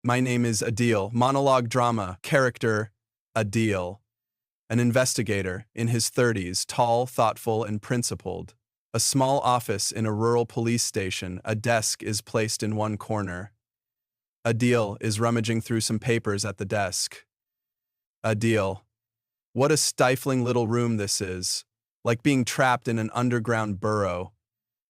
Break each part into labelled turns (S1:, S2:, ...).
S1: My name is Adil. Monologue drama. Character, Adil. An investigator, in his 30s, tall, thoughtful, and principled. A small office in a rural police station. A desk is placed in one corner. Adil is rummaging through some papers at the desk. Adil. What a stifling little room this is. Like being trapped in an underground burrow.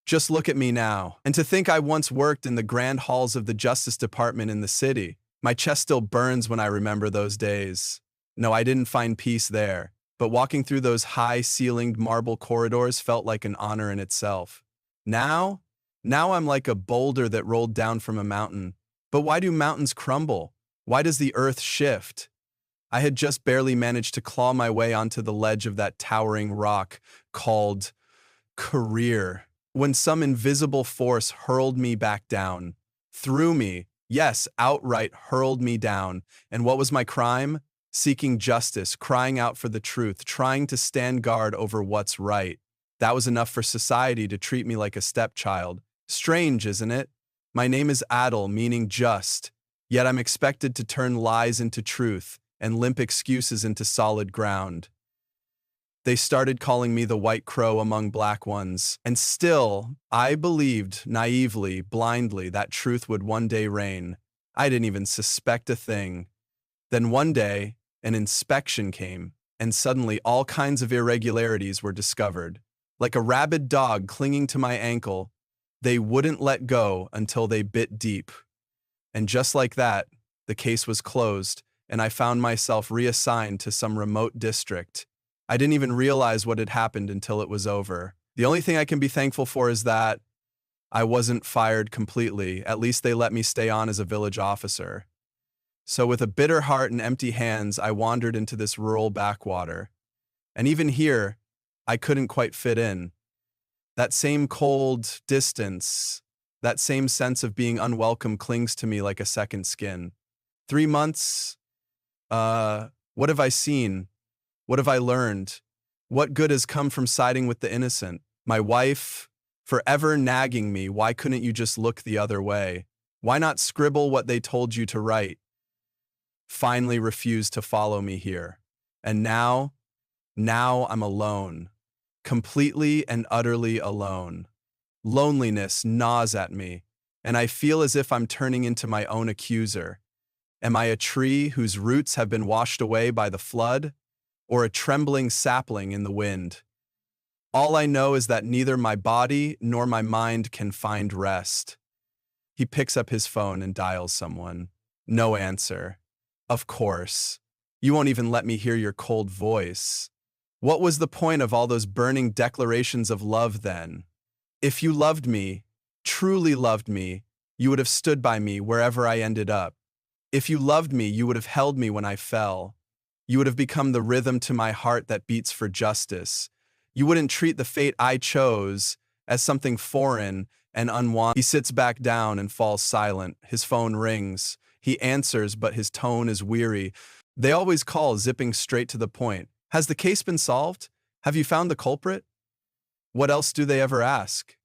S1: Just look at me now. And to think I once worked in the grand halls of the Justice Department in the city. My chest still burns when I remember those days. No, I didn't find peace there, but walking through those high-ceilinged marble corridors felt like an honor in itself. Now I'm like a boulder that rolled down from a mountain. But why do mountains crumble? Why does the earth shift? I had just barely managed to claw my way onto the ledge of that towering rock called career, when some invisible force hurled me back down, threw me, yes, outright hurled me down. And what was my crime? Seeking justice, crying out for the truth, trying to stand guard over what's right. That was enough for society to treat me like a stepchild. Strange, isn't it? My name is Adil, meaning just, yet I'm expected to turn lies into truth and limp excuses into solid ground. They started calling me the white crow among black ones, and still, I believed naively, blindly, that truth would one day reign. I didn't even suspect a thing. Then one day, an inspection came, and suddenly all kinds of irregularities were discovered. Like a rabid dog clinging to my ankle, they wouldn't let go until they bit deep. And just like that, the case was closed, and I found myself reassigned to some remote district. I didn't even realize what had happened until it was over. The only thing I can be thankful for is that I wasn't fired completely. At least they let me stay on as a village officer. So with a bitter heart and empty hands, I wandered into this rural backwater. And even here, I couldn't quite fit in. That same cold distance, that same sense of being unwelcome clings to me like a second skin. 3 months? What have I seen? What have I learned? What good has come from siding with the innocent? My wife, forever nagging me, why couldn't you just look the other way? Why not scribble what they told you to write? Finally refused to follow me here. And now I'm alone. Completely and utterly alone. Loneliness gnaws at me, and I feel as if I'm turning into my own accuser. Am I a tree whose roots have been washed away by the flood? Or a trembling sapling in the wind? All I know is that neither my body nor my mind can find rest. He picks up his phone and dials someone. No answer. Of course. You won't even let me hear your cold voice. What was the point of all those burning declarations of love then? If you loved me, truly loved me, you would have stood by me wherever I ended up. If you loved me, you would have held me when I fell. You would have become the rhythm to my heart that beats for justice. You wouldn't treat the fate I chose as something foreign and unwanted. He sits back down and falls silent. His phone rings. He answers, but his tone is weary. They always call, zipping straight to the point. Has the case been solved? Have you found the culprit? What else do they ever ask?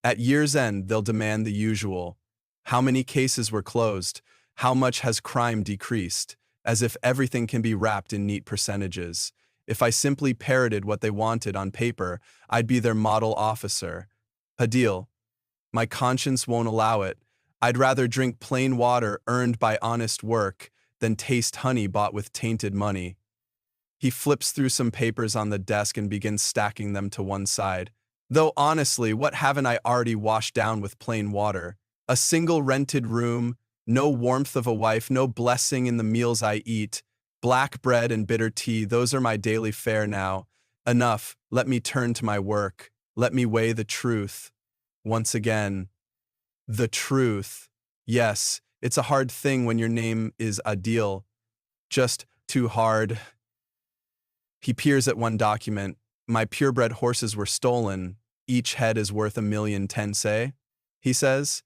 S1: At year's end, they'll demand the usual. How many cases were closed? How much has crime decreased? As if everything can be wrapped in neat percentages. If I simply parroted what they wanted on paper, I'd be their model officer. Adil, my conscience won't allow it. I'd rather drink plain water earned by honest work than taste honey bought with tainted money. He flips through some papers on the desk and begins stacking them to one side. Though honestly, what haven't I already washed down with plain water? A single rented room, no warmth of a wife, no blessing in the meals I eat. Black bread and bitter tea, those are my daily fare now. Enough, let me turn to my work. Let me weigh the truth. Once again, the truth. Yes, it's a hard thing when your name is Adil. Just too hard. He peers at one document. My purebred horses were stolen. Each head is worth 1,000,000 tensei, he says.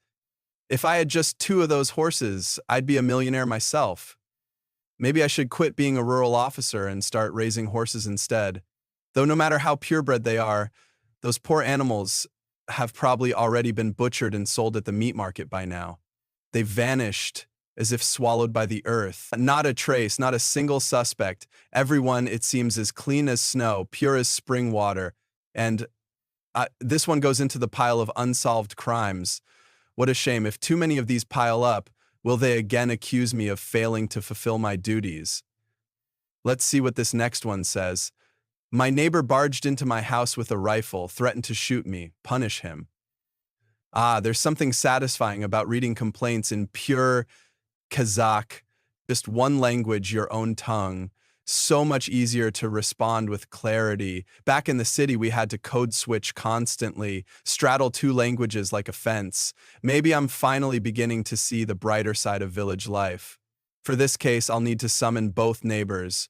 S1: If I had just 2 of those horses, I'd be a millionaire myself. Maybe I should quit being a rural officer and start raising horses instead. Though no matter how purebred they are, those poor animals have probably already been butchered and sold at the meat market by now. They've vanished as if swallowed by the earth. Not a trace, not a single suspect. Everyone, it seems, is clean as snow, pure as spring water. And this one goes into the pile of unsolved crimes. What a shame. If too many of these pile up, will they again accuse me of failing to fulfill my duties? Let's see what this next one says. My neighbor barged into my house with a rifle, threatened to shoot me. Punish him. There's something satisfying about reading complaints in pure Kazakh, just one language, your own tongue. So much easier to respond with clarity. Back in the city, we had to code switch constantly, straddle two languages like a fence. Maybe I'm finally beginning to see the brighter side of village life. For this case, I'll need to summon both neighbors.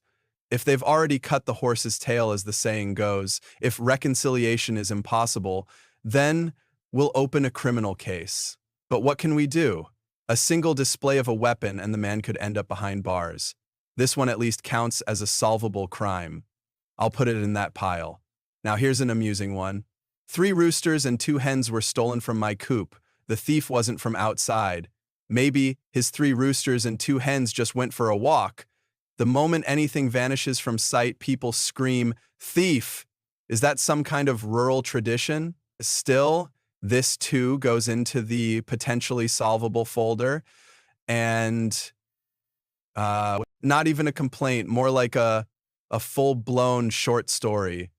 S1: If they've already cut the horse's tail, as the saying goes, if reconciliation is impossible, then we'll open a criminal case. But what can we do? A single display of a weapon and the man could end up behind bars. This one at least counts as a solvable crime. I'll put it in that pile. Now here's an amusing one. 3 roosters and 2 hens were stolen from my coop. The thief wasn't from outside. Maybe his 3 roosters and 2 hens just went for a walk. The moment anything vanishes from sight, people scream, "Thief!" Is that some kind of rural tradition? Still, this too goes into the potentially solvable folder. And not even a complaint, more like a full-blown short story.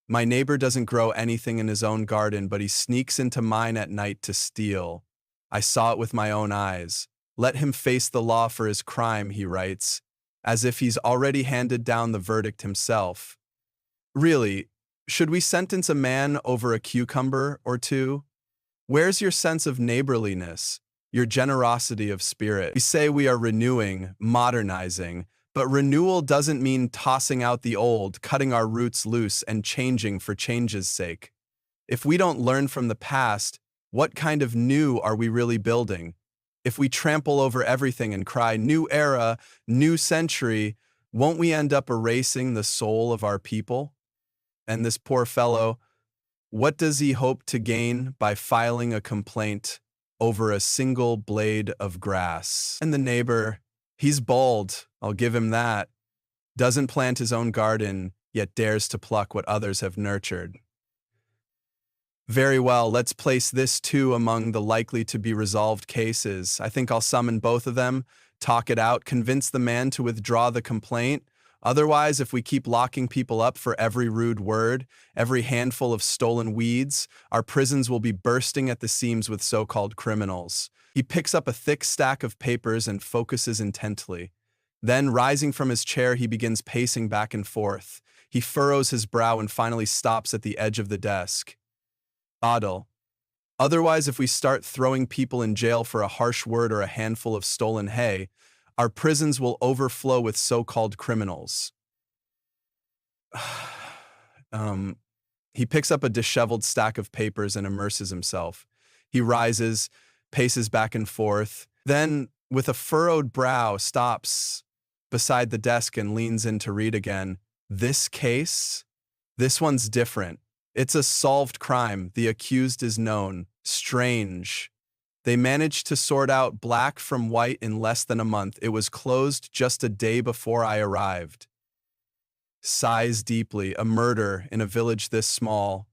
S1: My neighbor doesn't grow anything in his own garden, but he sneaks into mine at night to steal. I saw it with my own eyes. Let him face the law for his crime, he writes, as if he's already handed down the verdict himself. Really, should we sentence a man over a cucumber or two? Where's your sense of neighborliness, your generosity of spirit? We say we are renewing, modernizing, but renewal doesn't mean tossing out the old, cutting our roots loose, and changing for change's sake. If we don't learn from the past, what kind of new are we really building? If we trample over everything and cry, "New era, new century," won't we end up erasing the soul of our people? And this poor fellow, what does he hope to gain by filing a complaint over a single blade of grass? And the neighbor, he's bold, I'll give him that. Doesn't plant his own garden, yet dares to pluck what others have nurtured. Very well, let's place this too among the likely to be resolved cases. I think I'll summon both of them, talk it out, convince the man to withdraw the complaint. Otherwise, if we keep locking people up for every rude word, every handful of stolen weeds, our prisons will be bursting at the seams with so-called criminals. He picks up a thick stack of papers and focuses intently. Then, rising from his chair, he begins pacing back and forth. He furrows his brow and finally stops at the edge of the desk. Adil. Otherwise, if we start throwing people in jail for a harsh word or a handful of stolen hay, our prisons will overflow with so-called criminals. He picks up a disheveled stack of papers and immerses himself. He rises, paces back and forth, then, with a furrowed brow, stops beside the desk and leans in to read again. This case? This one's different. It's a solved crime. The accused is known. Strange. They managed to sort out black from white in less than a month. It was closed just a day before I arrived. Sighs deeply. A murder in a village this small.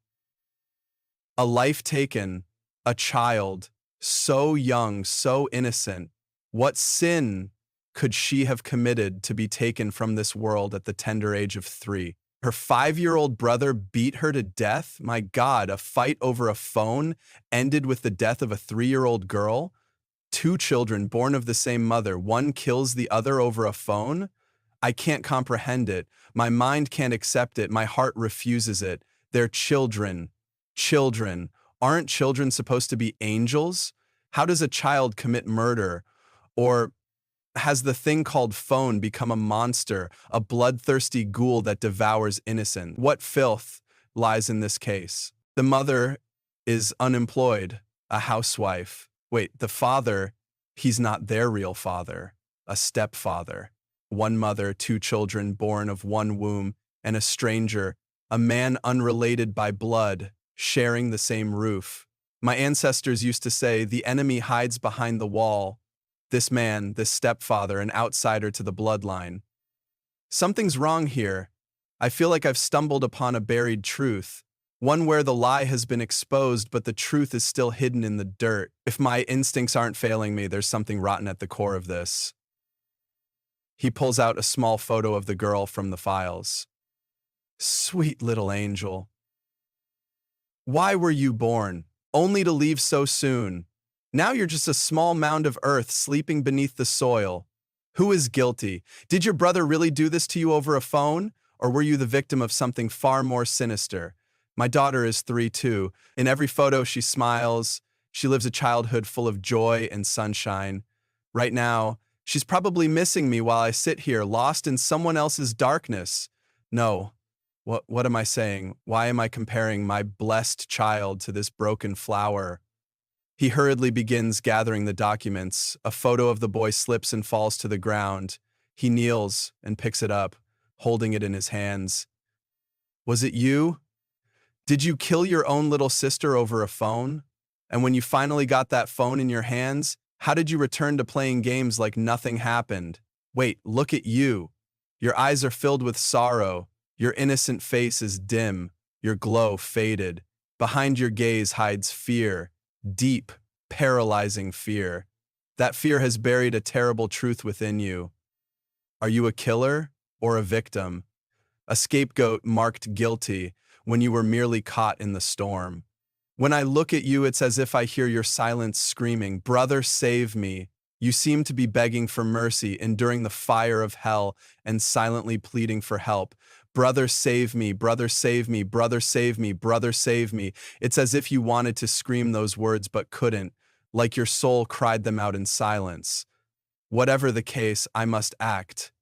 S1: A life taken. A child. So young, so innocent. What sin could she have committed to be taken from this world at the tender age of 3? Her 5-year-old brother beat her to death? My God, a fight over a phone ended with the death of a 3-year-old girl? 2 children born of the same mother, one kills the other over a phone? I can't comprehend it. My mind can't accept it. My heart refuses it. They're children. Children. Aren't children supposed to be angels? How does a child commit murder? Or has the thing called phone become a monster, a bloodthirsty ghoul that devours innocent? What filth lies in this case? The mother is unemployed, a housewife. Wait, the father, he's not their real father, a stepfather. 1 mother, 2 children born of 1 womb, and a stranger, a man unrelated by blood, sharing the same roof. My ancestors used to say, the enemy hides behind the wall. This man, this stepfather, an outsider to the bloodline. Something's wrong here. I feel like I've stumbled upon a buried truth, one where the lie has been exposed but the truth is still hidden in the dirt. If my instincts aren't failing me, there's something rotten at the core of this. He pulls out a small photo of the girl from the files. Sweet little angel. Why were you born? Only to leave so soon. Now you're just a small mound of earth sleeping beneath the soil. Who is guilty? Did your brother really do this to you over a phone? Or were you the victim of something far more sinister? My daughter is 3 too. In every photo she smiles. She lives a childhood full of joy and sunshine. Right now, she's probably missing me while I sit here, lost in someone else's darkness. No. What am I saying? Why am I comparing my blessed child to this broken flower? He hurriedly begins gathering the documents. A photo of the boy slips and falls to the ground. He kneels and picks it up, holding it in his hands. Was it you? Did you kill your own little sister over a phone? And when you finally got that phone in your hands, how did you return to playing games like nothing happened? Wait, look at you. Your eyes are filled with sorrow. Your innocent face is dim. Your glow faded. Behind your gaze hides fear. Deep, paralyzing fear. That fear has buried a terrible truth within you. Are you a killer or a victim? A scapegoat marked guilty when you were merely caught in the storm. When I look at you, it's as if I hear your silence screaming, "Brother, save me." You seem to be begging for mercy, enduring the fire of hell, and silently pleading for help. Brother, save me, brother, save me, brother, save me, brother, save me. It's as if you wanted to scream those words but couldn't, like your soul cried them out in silence. Whatever the case, I must act.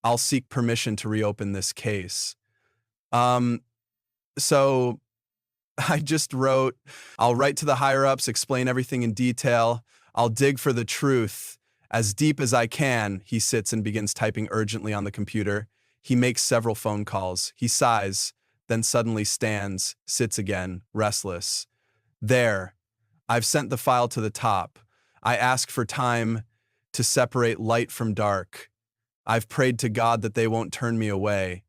S1: I'll seek permission to reopen this case. So I just wrote, I'll write to the higher-ups, explain everything in detail. I'll dig for the truth. As deep as I can, he sits and begins typing urgently on the computer. He makes several phone calls. He sighs, then suddenly stands, sits again, restless. There. I've sent the file to the top. I ask for time to separate light from dark. I've prayed to God that they won't turn me away.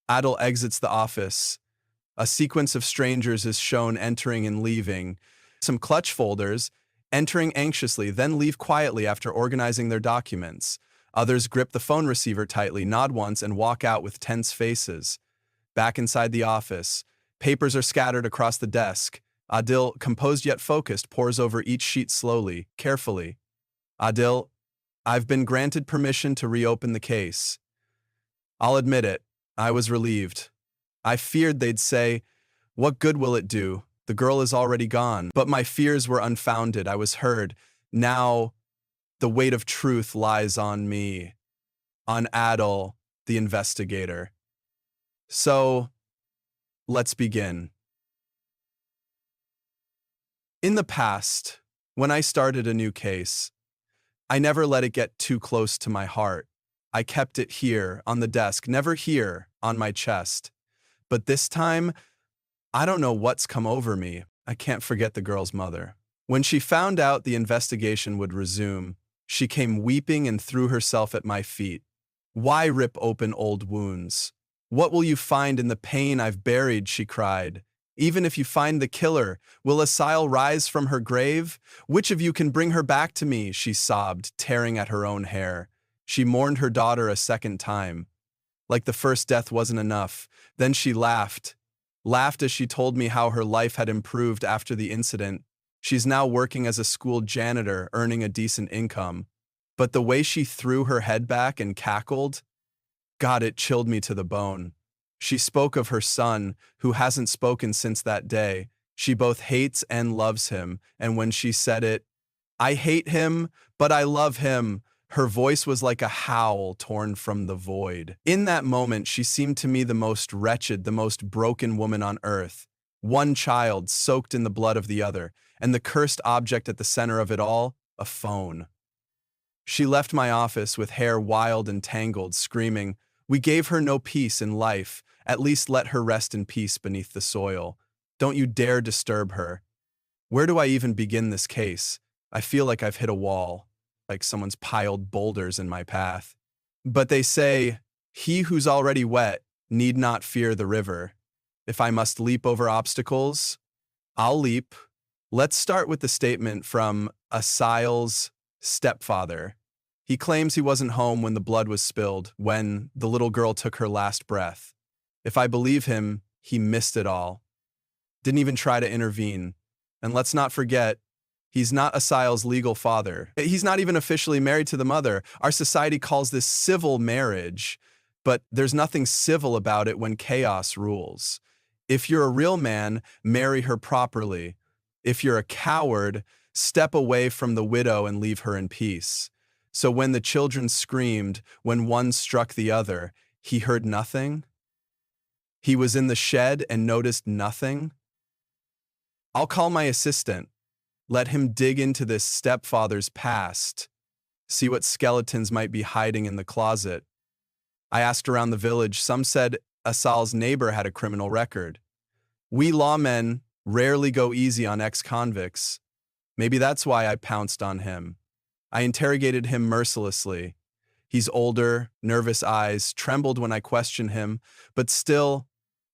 S1: Adil exits the office. A sequence of strangers is shown entering and leaving. Some clutch folders, entering anxiously, then leave quietly after organizing their documents. Others grip the phone receiver tightly, nod once, and walk out with tense faces. Back inside the office, papers are scattered across the desk. Adil, composed yet focused, pores over each sheet slowly, carefully. Adil, I've been granted permission to reopen the case. I'll admit it, I was relieved. I feared they'd say, "What good will it do? The girl is already gone." But my fears were unfounded. I was heard. Now, the weight of truth lies on me, on Adil, the investigator. So, let's begin. In the past, when I started a new case, I never let it get too close to my heart. I kept it here, on the desk, never here, on my chest. But this time, I don't know what's come over me. I can't forget the girl's mother. When she found out the investigation would resume, she came weeping and threw herself at my feet. Why rip open old wounds? What will you find in the pain I've buried, she cried. Even if you find the killer, will Asile rise from her grave? Which of you can bring her back to me, she sobbed, tearing at her own hair. She mourned her daughter a second time. Like the first death wasn't enough. Then she laughed as she told me how her life had improved after the incident. She's now working as a school janitor, earning a decent income. But the way she threw her head back and cackled, God, it chilled me to the bone. She spoke of her son, who hasn't spoken since that day. She both hates and loves him, and when she said it, "I hate him, but I love him," her voice was like a howl torn from the void. In that moment, she seemed to me the most wretched, the most broken woman on earth. One child soaked in the blood of the other, and the cursed object at the center of it all, a phone. She left my office with hair wild and tangled, screaming, "We gave her no peace in life. At least let her rest in peace beneath the soil. Don't you dare disturb her." Where do I even begin this case? I feel like I've hit a wall. like someone's piled boulders in my path. But they say, he who's already wet need not fear the river. If I must leap over obstacles, I'll leap. Let's start with the statement from Asil's stepfather. He claims he wasn't home when the blood was spilled, when the little girl took her last breath. If I believe him, he missed it all. Didn't even try to intervene. And let's not forget, he's not Asil's legal father. He's not even officially married to the mother. Our society calls this civil marriage, but there's nothing civil about it when chaos rules. If you're a real man, marry her properly. If you're a coward, step away from the widow and leave her in peace. So when the children screamed, when one struck the other, he heard nothing? He was in the shed and noticed nothing? I'll call my assistant. Let him dig into this stepfather's past, see what skeletons might be hiding in the closet. I asked around the village. Some said Asil's neighbor had a criminal record. We lawmen rarely go easy on ex-convicts. Maybe that's why I pounced on him. I interrogated him mercilessly. He's older, nervous eyes, trembled when I questioned him, but still,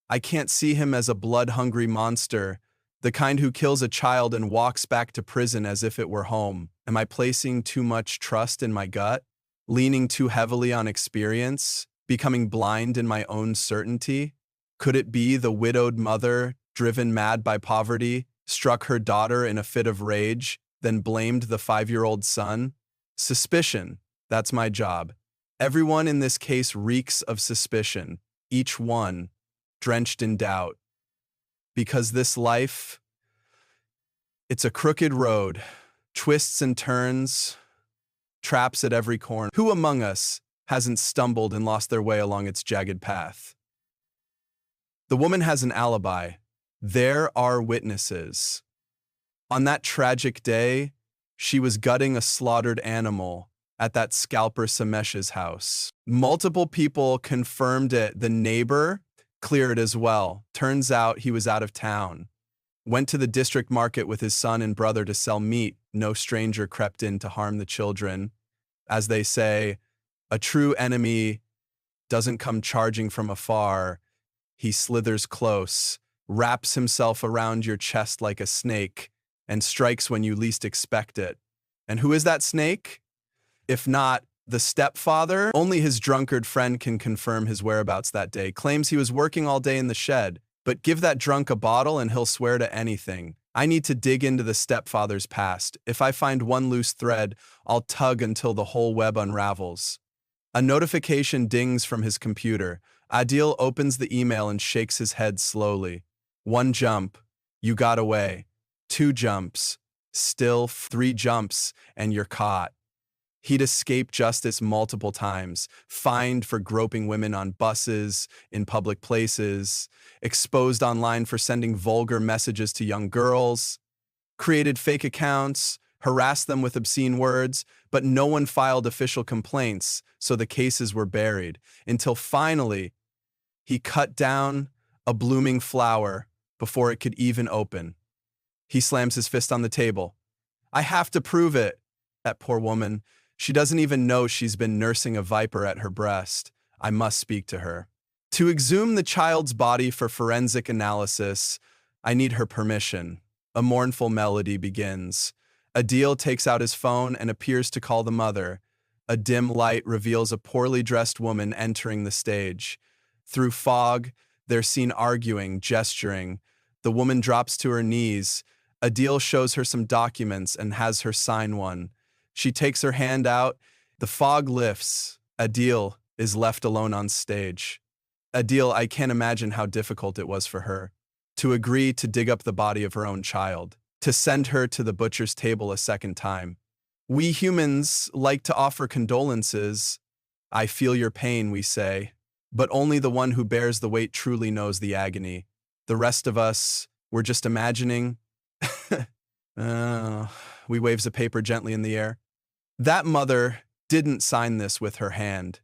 S1: I can't see him as a blood-hungry monster, the kind who kills a child and walks back to prison as if it were home. Am I placing too much trust in my gut? Leaning too heavily on experience? Becoming blind in my own certainty? Could it be the widowed mother, driven mad by poverty, struck her daughter in a fit of rage, then blamed the 5-year-old son? Suspicion, that's my job. Everyone in this case reeks of suspicion, each one drenched in doubt. Because this life, it's a crooked road, twists and turns, traps at every corner. Who among us hasn't stumbled and lost their way along its jagged path? The woman has an alibi. There are witnesses. On that tragic day, she was gutting a slaughtered animal at that scalper Samesh's house. Multiple people confirmed it. The neighbor cleared as well. Turns out he was out of town. Went to the district market with his son and brother to sell meat. No stranger crept in to harm the children. As they say, a true enemy doesn't come charging from afar. He slithers close, wraps himself around your chest like a snake, and strikes when you least expect it. And who is that snake? If not the stepfather? Only his drunkard friend can confirm his whereabouts that day. Claims he was working all day in the shed, but give that drunk a bottle and he'll swear to anything. I need to dig into the stepfather's past. If I find one loose thread, I'll tug until the whole web unravels. A notification dings from his computer. Adil opens the email and shakes his head slowly. 1 jump, you got away. 2 jumps, still 3 jumps, and you're caught. He'd escaped justice multiple times, fined for groping women on buses, in public places, exposed online for sending vulgar messages to young girls, created fake accounts, harassed them with obscene words, but no one filed official complaints, so the cases were buried, until finally, he cut down a blooming flower before it could even open. He slams his fist on the table. I have to prove it. That poor woman. She doesn't even know she's been nursing a viper at her breast. I must speak to her. To exhume the child's body for forensic analysis, I need her permission. A mournful melody begins. Adil takes out his phone and appears to call the mother. A dim light reveals a poorly dressed woman entering the stage. Through fog, they're seen arguing, gesturing. The woman drops to her knees. Adil shows her some documents and has her sign one. She takes her hand out. The fog lifts. Adil is left alone on stage. Adil, I can't imagine how difficult it was for her to agree to dig up the body of her own child, to send her to the butcher's table a second time. We humans like to offer condolences. I feel your pain, we say, but only the one who bears the weight truly knows the agony. The rest of us, we're just imagining. We waves a paper gently in the air. That mother didn't sign this with her hand.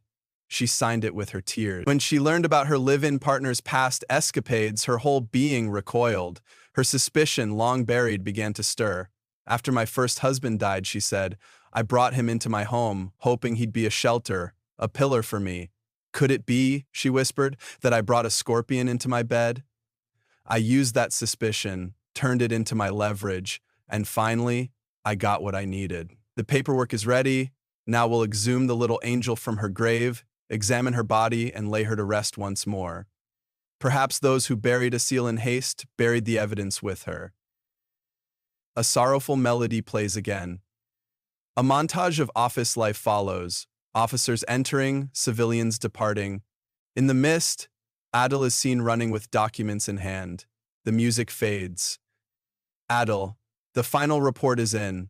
S1: She signed it with her tears. When she learned about her live-in partner's past escapades, her whole being recoiled. Her suspicion, long buried, began to stir. After my first husband died, she said, I brought him into my home, hoping he'd be a shelter, a pillar for me. Could it be, she whispered, that I brought a scorpion into my bed? I used that suspicion, turned it into my leverage, and finally, I got what I needed. The paperwork is ready. Now we'll exhume the little angel from her grave, examine her body, and lay her to rest once more. Perhaps those who buried a seal in haste buried the evidence with her. A sorrowful melody plays again. A montage of office life follows, officers entering, civilians departing. In the mist, Adil is seen running with documents in hand. The music fades. Adil, the final report is in.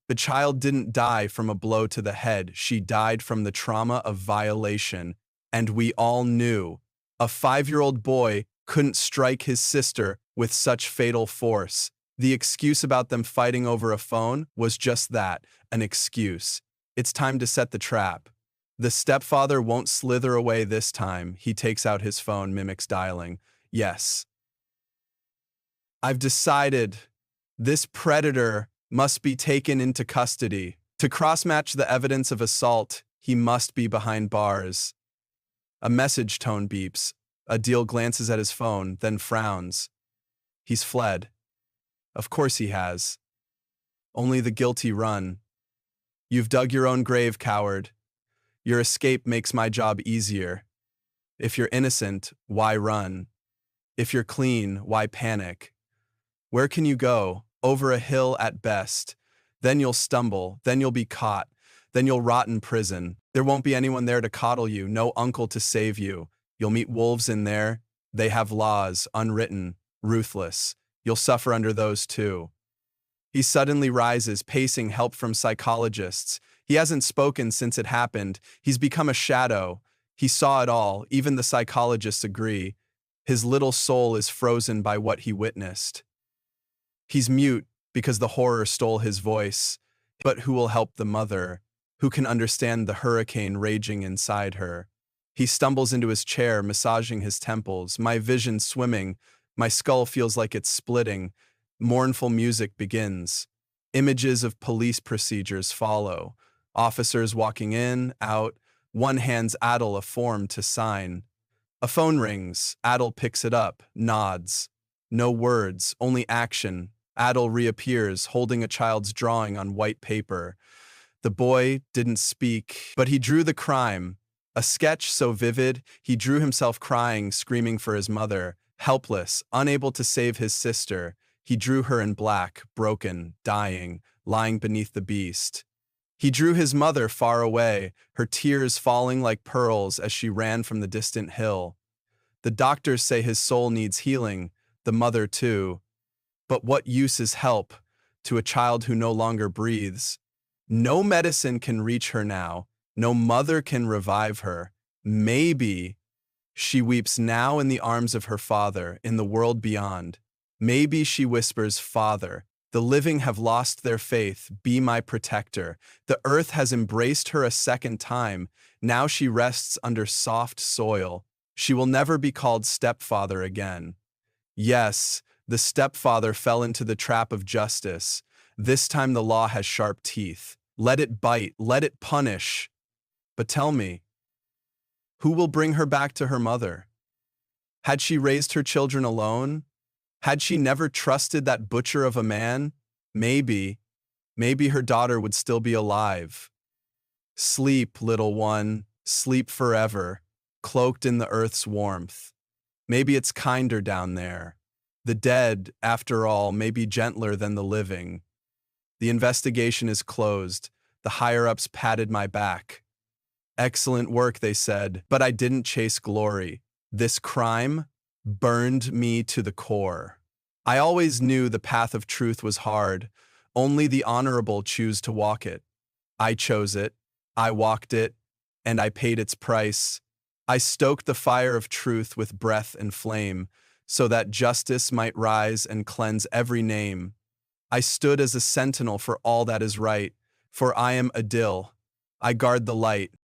S1: The child didn't die from a blow to the head. She died from the trauma of violation. And we all knew. A 5-year-old boy couldn't strike his sister with such fatal force. The excuse about them fighting over a phone was just that, an excuse. It's time to set the trap. The stepfather won't slither away this time. He takes out his phone, mimics dialing. Yes. I've decided this predator must be taken into custody. To cross-match the evidence of assault, he must be behind bars. A message tone beeps. Adil glances at his phone, then frowns. He's fled. Of course he has. Only the guilty run. You've dug your own grave, coward. Your escape makes my job easier. If you're innocent, why run? If you're clean, why panic? Where can you go? Over a hill at best. Then you'll stumble, then you'll be caught, then you'll rot in prison. There won't be anyone there to coddle you, no uncle to save you. You'll meet wolves in there. They have laws, unwritten, ruthless. You'll suffer under those too. He suddenly rises, pacing help from psychologists. He hasn't spoken since it happened. He's become a shadow. He saw it all, even the psychologists agree. His little soul is frozen by what he witnessed. He's mute because the horror stole his voice. But who will help the mother? Who can understand the hurricane raging inside her? He stumbles into his chair, massaging his temples, my vision swimming. My skull feels like it's splitting. Mournful music begins. Images of police procedures follow. Officers walking in, out. One hands Adil a form to sign. A phone rings. Adil picks it up, nods. No words, only action. Adil reappears, holding a child's drawing on white paper. The boy didn't speak, but he drew the crime. A sketch so vivid, he drew himself crying, screaming for his mother. Helpless, unable to save his sister, he drew her in black, broken, dying, lying beneath the beast. He drew his mother far away, her tears falling like pearls as she ran from the distant hill. The doctors say his soul needs healing, the mother too. But what use is help to a child who no longer breathes? No medicine can reach her now. No mother can revive her. Maybe she weeps now in the arms of her father, in the world beyond. Maybe she whispers, Father, the living have lost their faith, be my protector. The earth has embraced her a second time. Now she rests under soft soil. She will never be called stepfather again. Yes, the stepfather fell into the trap of justice. This time the law has sharp teeth. Let it bite, let it punish. But tell me, who will bring her back to her mother? Had she raised her children alone? Had she never trusted that butcher of a man? Maybe her daughter would still be alive. Sleep, little one, sleep forever, cloaked in the earth's warmth. Maybe it's kinder down there. The dead, after all, may be gentler than the living. The investigation is closed. The higher-ups patted my back. Excellent work, they said, but I didn't chase glory. This crime burned me to the core. I always knew the path of truth was hard. Only the honorable choose to walk it. I chose it, I walked it, and I paid its price. I stoked the fire of truth with breath and flame, so that justice might rise and cleanse every name. I stood as a sentinel for all that is right, for I am Adil. I guard the light.